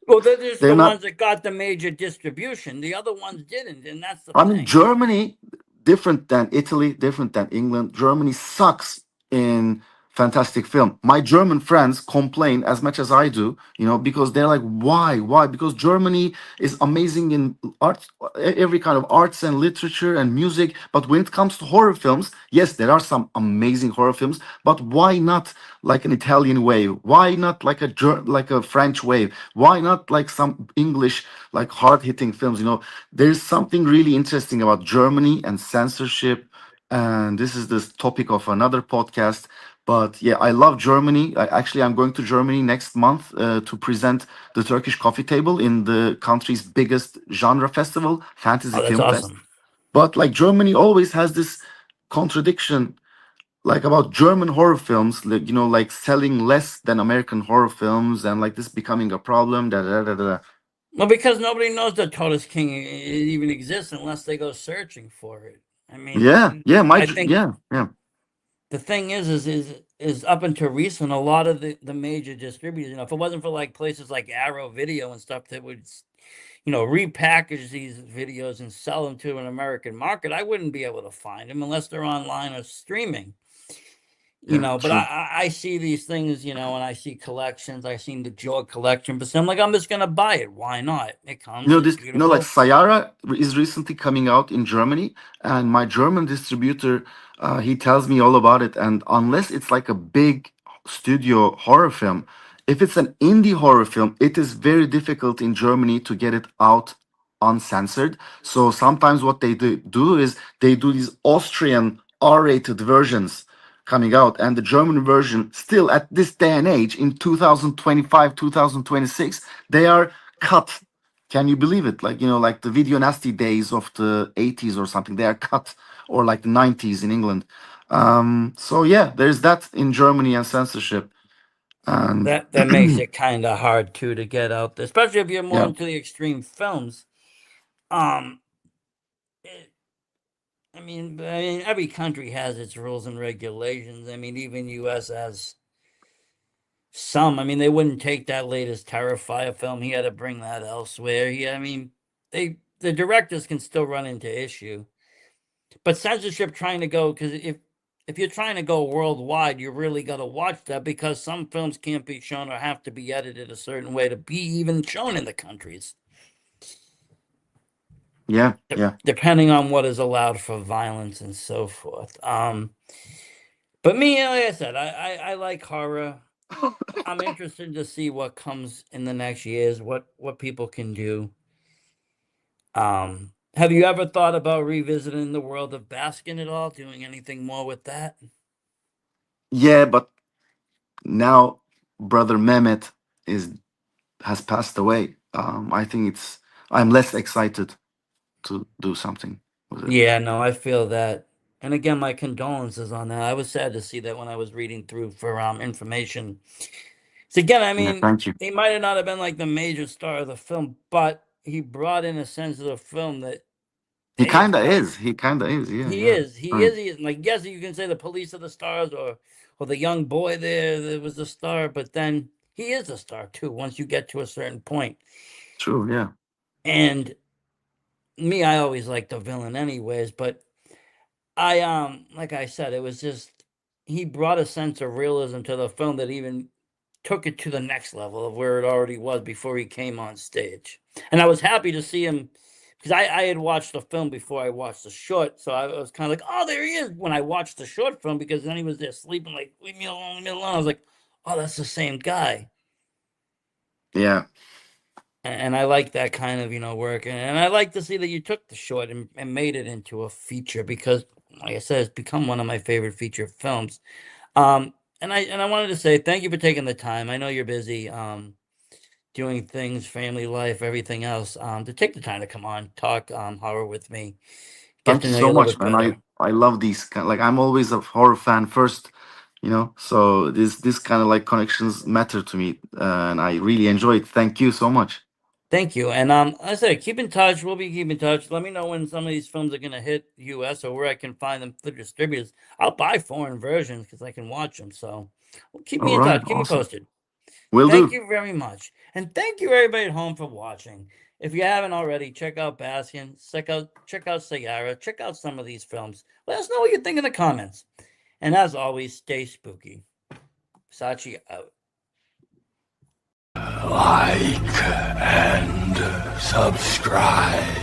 Well, they're just they're the not. ones that got the major distribution. The other ones didn't, and that's the I mean, thing. Germany, different than Italy, different than England. Germany sucks in fantastic film. My German friends complain as much as I do, because they're like, why? Why? Because Germany is amazing in art, every kind of arts and literature and music. But when it comes to horror films, yes, there are some amazing horror films, but why not like an Italian wave? Why not like like a French wave? Why not like some English like hard hitting films? There's something really interesting about Germany and censorship, and this is the topic of another podcast. But yeah, I love Germany. Actually, I'm going to Germany next month to present the Turkish Coffee Table in the country's biggest genre festival, Fantasy Oh, that's Film Fest. awesome. But like Germany always has this contradiction, like about German horror films, like like selling less than American horror films, and like this becoming a problem. Da, da, da, da, da. Well, because nobody knows that Totus King even exists unless they go searching for it. I Yeah, mean, yeah, I think yeah, yeah. the thing is up until recent, a lot of the major distributors, if it wasn't for like places like Arrow Video and stuff that would, repackage these videos and sell them to an American market, I wouldn't be able to find them unless they're online or streaming. Yeah, But true. I see these things, and I see collections. I seen the Jaw collection, but so I'm like, I'm just gonna buy it. Why not? It comes, it's Like beautiful. Sayara is recently coming out in Germany, and my German distributor, he tells me all about it. And unless it's like a big studio horror film, if it's an indie horror film, it is very difficult in Germany to get it out uncensored. So sometimes what they do is they do these Austrian R-rated versions coming out, and the German version still at this day and age in 2025, 2026, they are cut. Can you believe it? Like, like the video nasty days of the 80s or something, they are cut, or like the 90s in England. So yeah, there's that in Germany and censorship. And That makes it kind of hard too to get out there, especially if you're more yeah, into the extreme films. Um, it, I mean, every country has its rules and regulations. I mean, even U.S. has some. I mean, they wouldn't take that latest Terrifier film. He had to bring that elsewhere. I mean, the directors can still run into issue, but censorship trying to go because if you're trying to go worldwide, you really got to watch that because some films can't be shown or have to be edited a certain way to be even shown in the countries, yeah, yeah. depending on what is allowed for violence and so forth. But me, like I said, I like horror. I'm interested to see what comes in the next years, what people can do. Have you ever thought about revisiting the world of Baskin at all? Doing anything more with that? Yeah, but now brother Mehmet is has passed away. I think I'm less excited to do something with it. Yeah, no, I feel that. And again, my condolences on that. I was sad to see that when I was reading through for information. So again, I Yeah, mean, thank you. he might have not have been like the major star of the film, but he brought in a sense of the film that, He hey, kind of is. He kind of is. Yeah, he yeah. is. He Right. is. He is. Like, yes, you can say the police are the stars, or the young boy there that was the star, but then he is a star too. Once you get to a certain point, True. Yeah. and me, I always like the villain, anyways. But like I said, it was just he brought a sense of realism to the film that even took it to the next level of where it already was before he came on stage. And I was happy to see him because I had watched the film before I watched the short. So I was kind of like, oh, there he is when I watched the short film because then he was there sleeping, like, leave me alone, leave me alone. I was like, oh, that's the same guy. Yeah. And I like that kind of, work. And I like to see that you took the short and made it into a feature because, like I said, it's become one of my favorite feature films. And I wanted to say thank you for taking the time. I know you're busy. Doing things, family life, everything else, to take the time to come on, talk horror with me, get Thank to you know so you a little much, bit man. better. I love these like I'm always a horror fan first, So this kind of like connections matter to me, and I really enjoy it. Thank you so much. Thank you. And I said, keep in touch. We'll be keeping in touch. Let me know when some of these films are gonna hit US or where I can find them through distributors. I'll buy foreign versions because I can watch them. So well, keep All me in right, touch. Keep me awesome. posted. Will Thank do. you very much. And thank you everybody at home for watching. If you haven't already, check out Bastion, check out Sayara, check out some of these films. Let us know what you think in the comments. And as always, stay spooky. Sachi out. Like and subscribe.